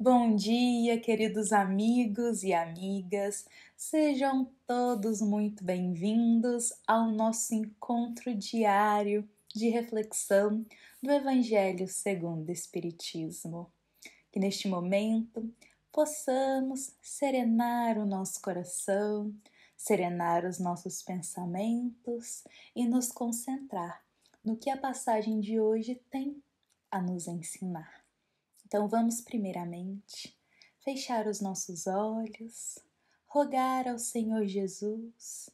Bom dia, queridos amigos e amigas. Sejam todos muito bem-vindos ao nosso encontro diário de reflexão do Evangelho segundo o Espiritismo. Que neste momento possamos serenar o nosso coração, serenar os nossos pensamentos e nos concentrar no que a passagem de hoje tem a nos ensinar. Então vamos primeiramente fechar os nossos olhos, rogar ao Senhor Jesus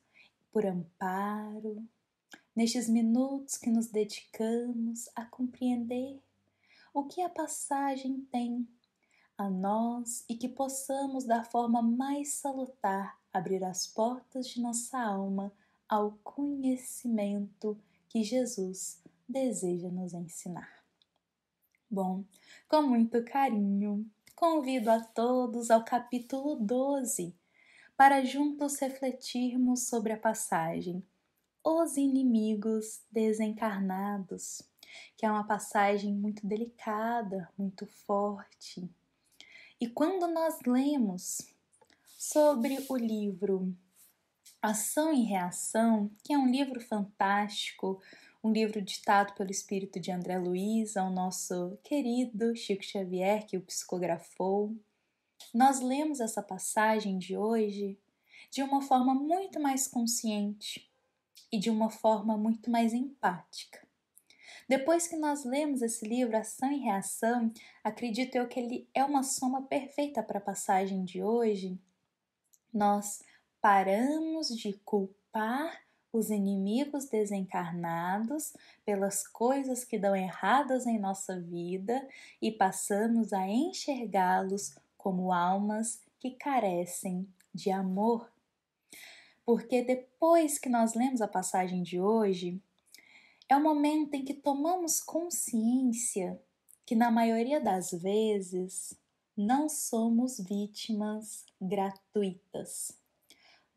por amparo, nestes minutos que nos dedicamos a compreender o que a passagem tem a nós e que possamos, da forma mais salutar, abrir as portas de nossa alma ao conhecimento que Jesus deseja nos ensinar. Bom, com muito carinho, convido a todos ao capítulo 12 para juntos refletirmos sobre a passagem Os Inimigos Desencarnados, que é uma passagem muito delicada, muito forte. E quando nós lemos sobre o livro Ação e Reação, que é um livro fantástico, um livro ditado pelo espírito de André Luiz ao nosso querido Chico Xavier, que o psicografou, nós lemos essa passagem de hoje de uma forma muito mais consciente e de uma forma muito mais empática. Depois que nós lemos esse livro, Ação e Reação, acredito eu que ele é uma soma perfeita para a passagem de hoje. Nós paramos de culpar os inimigos desencarnados pelas coisas que dão erradas em nossa vida e passamos a enxergá-los como almas que carecem de amor. Porque depois que nós lemos a passagem de hoje, é o momento em que tomamos consciência que, na maioria das vezes, não somos vítimas gratuitas.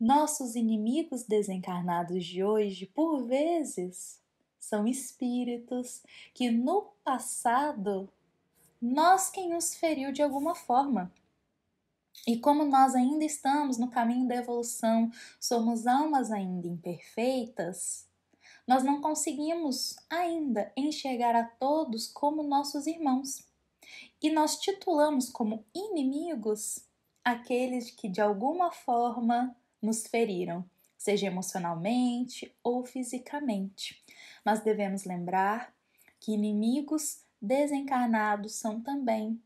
Nossos inimigos desencarnados de hoje, por vezes, são espíritos que no passado nós quem os feriu de alguma forma. E como nós ainda estamos no caminho da evolução, somos almas ainda imperfeitas, nós não conseguimos ainda enxergar a todos como nossos irmãos. E nós titulamos como inimigos aqueles que de alguma forma nos feriram, seja emocionalmente ou fisicamente. Mas devemos lembrar que inimigos desencarnados são também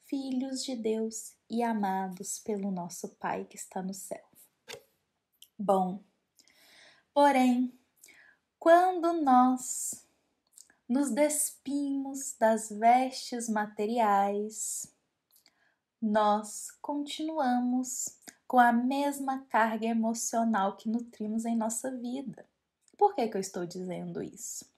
filhos de Deus e amados pelo nosso Pai que está no céu. Bom, porém, quando nós nos despimos das vestes materiais, nós continuamos com a mesma carga emocional que nutrimos em nossa vida. Por que eu estou dizendo isso?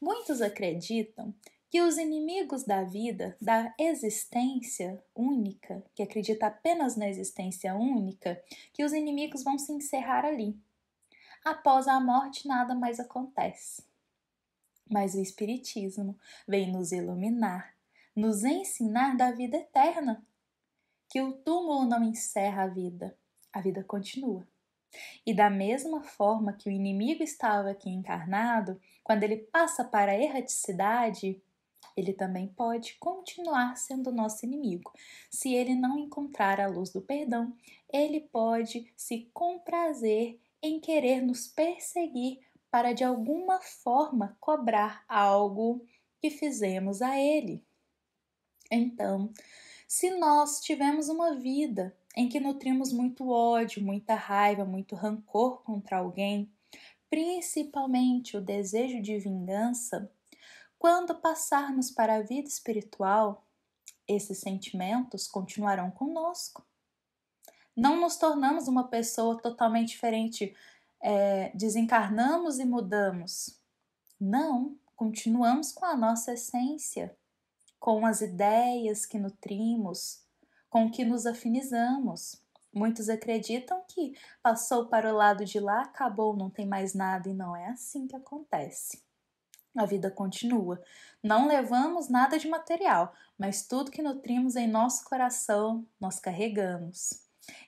Muitos acreditam que os inimigos da vida, da existência única, que acredita apenas na existência única, que os inimigos vão se encerrar ali. Após a morte, nada mais acontece. Mas o Espiritismo vem nos iluminar, nos ensinar da vida eterna, que o túmulo não encerra a vida continua. E da mesma forma que o inimigo estava aqui encarnado, quando ele passa para a erraticidade, ele também pode continuar sendo nosso inimigo. Se ele não encontrar a luz do perdão, ele pode se comprazer em querer nos perseguir para de alguma forma cobrar algo que fizemos a ele. Então, se nós tivemos uma vida em que nutrimos muito ódio, muita raiva, muito rancor contra alguém, principalmente o desejo de vingança, quando passarmos para a vida espiritual, esses sentimentos continuarão conosco. Não nos tornamos uma pessoa totalmente diferente, desencarnamos e mudamos. Não, continuamos com a nossa essência, com as ideias que nutrimos, com o que nos afinizamos. Muitos acreditam que passou para o lado de lá, acabou, não tem mais nada, e não é assim que acontece. a vida continua. Não levamos nada de material, mas tudo que nutrimos em nosso coração, nós carregamos.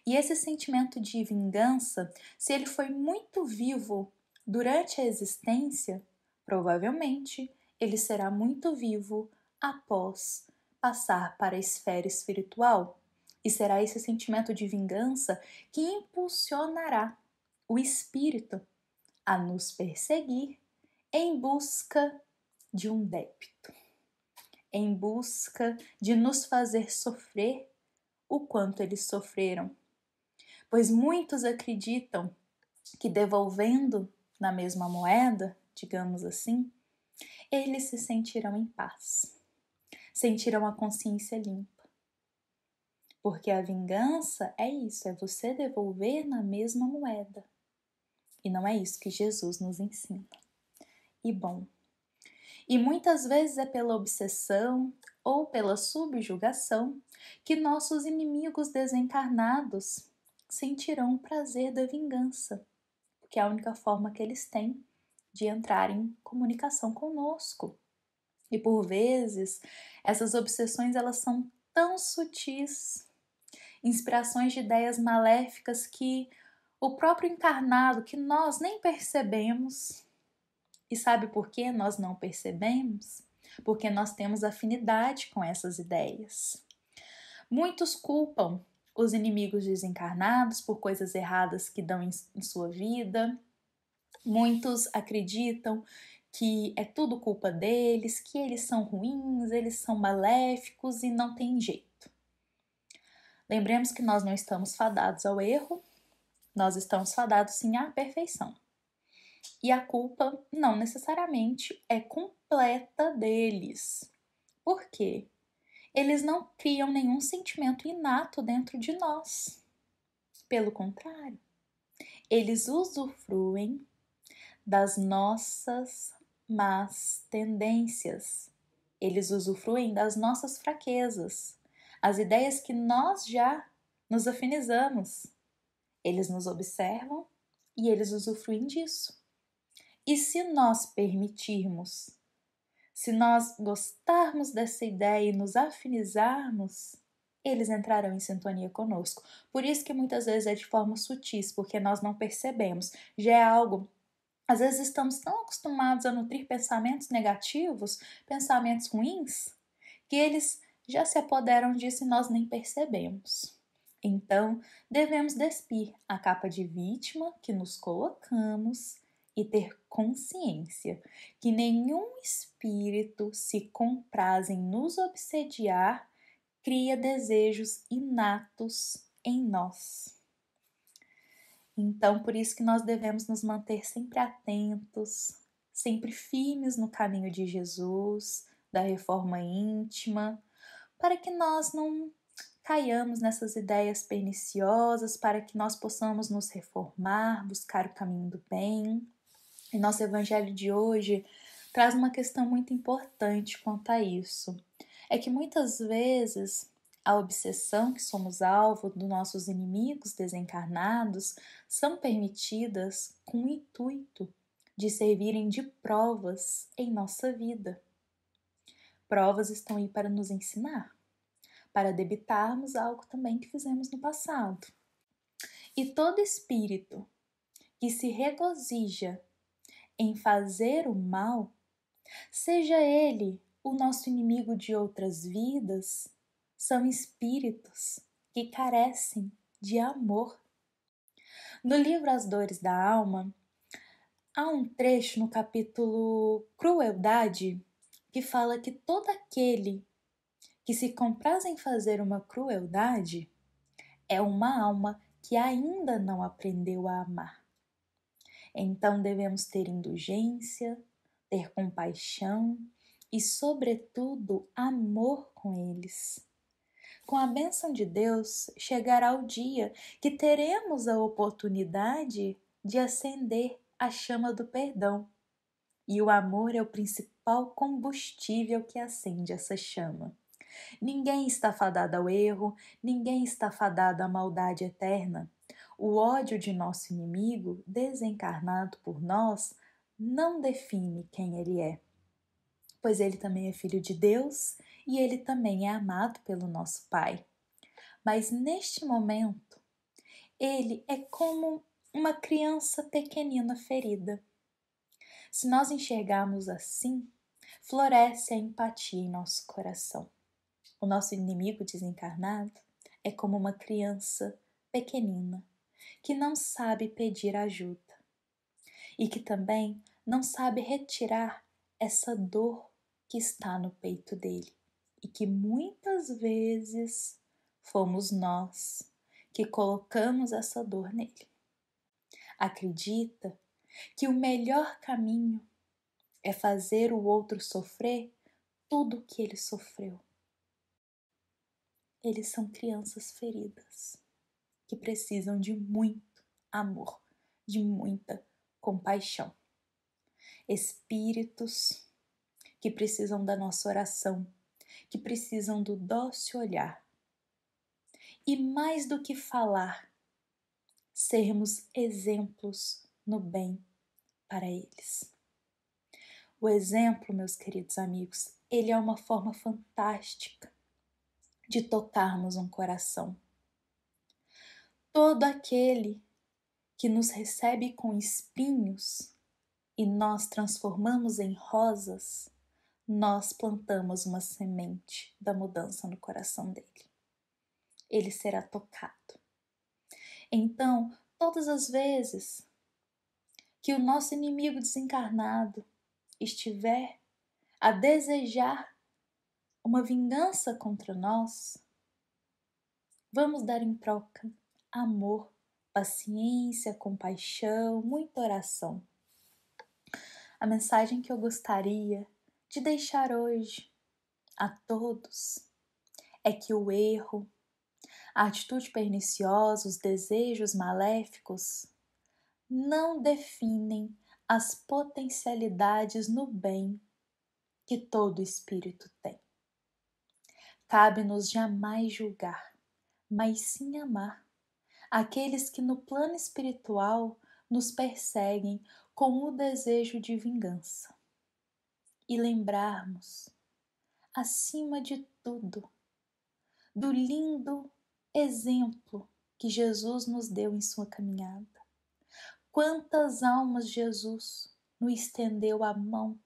E esse sentimento de vingança, se ele foi muito vivo durante a existência, provavelmente ele será muito vivo após passar para a esfera espiritual. E será esse sentimento de vingança que impulsionará o espírito a nos perseguir em busca de um débito, em busca de nos fazer sofrer o quanto eles sofreram. Pois muitos acreditam que devolvendo na mesma moeda, digamos assim, eles se sentirão em paz, sentirão a consciência limpa. Porque a vingança é isso, é você devolver na mesma moeda. E não é isso que Jesus nos ensina. E bom, e muitas vezes é pela obsessão ou pela subjugação que nossos inimigos desencarnados sentirão o prazer da vingança, porque é a única forma que eles têm de entrar em comunicação conosco. E por vezes, essas obsessões elas são tão sutis, inspirações de ideias maléficas que o próprio encarnado, que nós nem percebemos. E sabe por que nós não percebemos? Porque nós temos afinidade com essas ideias. Muitos culpam os inimigos desencarnados por coisas erradas que dão em sua vida. Muitos acreditam que é tudo culpa deles, que eles são ruins, eles são maléficos e não tem jeito. Lembremos que nós não estamos fadados ao erro, nós estamos fadados sim à perfeição. E a culpa não necessariamente é completa deles. Por quê? Eles não criam nenhum sentimento inato dentro de nós. Pelo contrário, eles usufruem das nossas más tendências. Eles usufruem das nossas fraquezas, as ideias que nós já nos afinizamos. Eles nos observam e eles usufruem disso. E se nós permitirmos, se nós gostarmos dessa ideia e nos afinizarmos, eles entrarão em sintonia conosco. Por isso que muitas vezes é de forma sutis, porque nós não percebemos. Já é algo, às vezes estamos tão acostumados a nutrir pensamentos negativos, pensamentos ruins, que eles já se apoderam disso e nós nem percebemos. Então, devemos despir a capa de vítima que nos colocamos e ter consciência que nenhum espírito se compraz em nos obsediar, cria desejos inatos em nós. Então, por isso que nós devemos nos manter sempre atentos, sempre firmes no caminho de Jesus, da reforma íntima, para que nós não caiamos nessas ideias perniciosas, para que nós possamos nos reformar, buscar o caminho do bem. E nosso evangelho de hoje traz uma questão muito importante quanto a isso. É que muitas vezes a obsessão que somos alvo dos nossos inimigos desencarnados são permitidas com o intuito de servirem de provas em nossa vida. Provas estão aí para nos ensinar, para debitarmos algo também que fizemos no passado. E todo espírito que se regozija em fazer o mal, seja ele o nosso inimigo de outras vidas, são espíritos que carecem de amor. No livro As Dores da Alma, há um trecho no capítulo Crueldade que fala que todo aquele que se compraz em fazer uma crueldade é uma alma que ainda não aprendeu a amar. Então devemos ter indulgência, ter compaixão e, sobretudo, amor com eles. Com a bênção de Deus, chegará o dia que teremos a oportunidade de acender a chama do perdão. E o amor é o principal combustível que acende essa chama. Ninguém está fadado ao erro, ninguém está fadado à maldade eterna. O ódio de nosso inimigo, desencarnado por nós, não define quem ele é. pois ele também é filho de Deus e ele também é amado pelo nosso Pai. Mas neste momento, ele é como uma criança pequenina ferida. Se nós enxergarmos assim, floresce a empatia em nosso coração. O nosso inimigo desencarnado é como uma criança pequenina que não sabe pedir ajuda e que também não sabe retirar essa dor que está no peito dele e que muitas vezes fomos nós que colocamos essa dor nele. Acredita que o melhor caminho é fazer o outro sofrer tudo o que ele sofreu. Eles são crianças feridas que precisam de muito amor, de muita compaixão. Espíritos que precisam da nossa oração, que precisam do dócil olhar. E mais do que falar, sermos exemplos no bem para eles. O exemplo, meus queridos amigos, ele é uma forma fantástica de tocarmos um coração. Todo aquele que nos recebe com espinhos e nós transformamos em rosas, nós plantamos uma semente da mudança no coração dele. Ele será tocado. Então, todas as vezes que o nosso inimigo desencarnado estiver a desejar uma vingança contra nós, vamos dar em troca amor, paciência, compaixão, muita oração. A mensagem que eu gostaria de deixar hoje a todos é que o erro, a atitude perniciosa, os desejos maléficos não definem as potencialidades no bem que todo espírito tem. Cabe-nos jamais julgar, mas sim amar aqueles que no plano espiritual nos perseguem com o desejo de vingança. E lembrarmos, acima de tudo, do lindo exemplo que Jesus nos deu em sua caminhada. Quantas almas Jesus nos estendeu a mão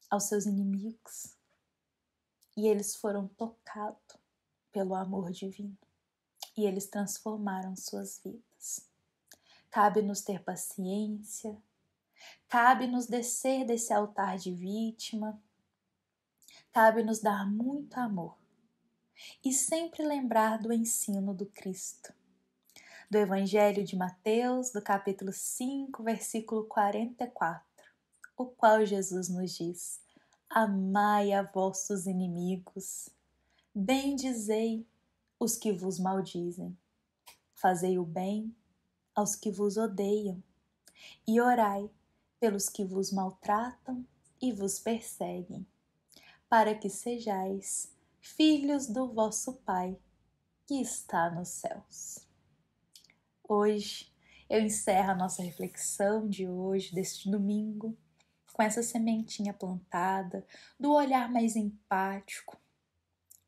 aos seus inimigos e eles foram tocados pelo amor divino e eles transformaram suas vidas. Cabe-nos ter paciência, cabe-nos descer desse altar de vítima, cabe-nos dar muito amor e sempre lembrar do ensino do Cristo, do Evangelho de Mateus, do capítulo 5, versículo 44, o qual Jesus nos diz: amai a vossos inimigos, bendizei os que vos maldizem, fazei o bem aos que vos odeiam e orai pelos que vos maltratam e vos perseguem, para que sejais filhos do vosso Pai que está nos céus. Hoje eu encerro a nossa reflexão de hoje, deste domingo, com essa sementinha plantada, do olhar mais empático,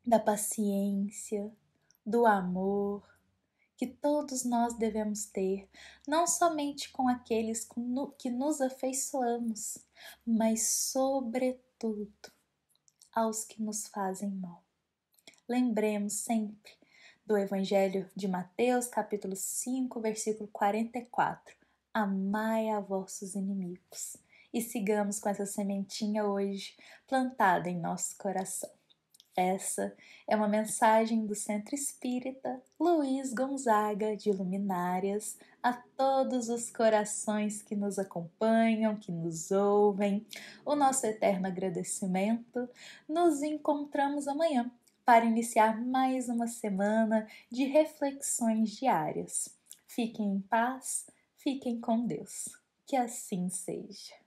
da paciência, do amor, que todos nós devemos ter, não somente com aqueles que nos afeiçoamos, mas sobretudo aos que nos fazem mal. Lembremos sempre do Evangelho de Mateus, capítulo 5, versículo 44. Amai a vossos inimigos. E sigamos com essa sementinha hoje plantada em nosso coração. Essa é uma mensagem do Centro Espírita Luiz Gonzaga de Luminárias a todos os corações que nos acompanham, que nos ouvem. O nosso eterno agradecimento. Nos encontramos amanhã para iniciar mais uma semana de reflexões diárias. Fiquem em paz, fiquem com Deus. Que assim seja.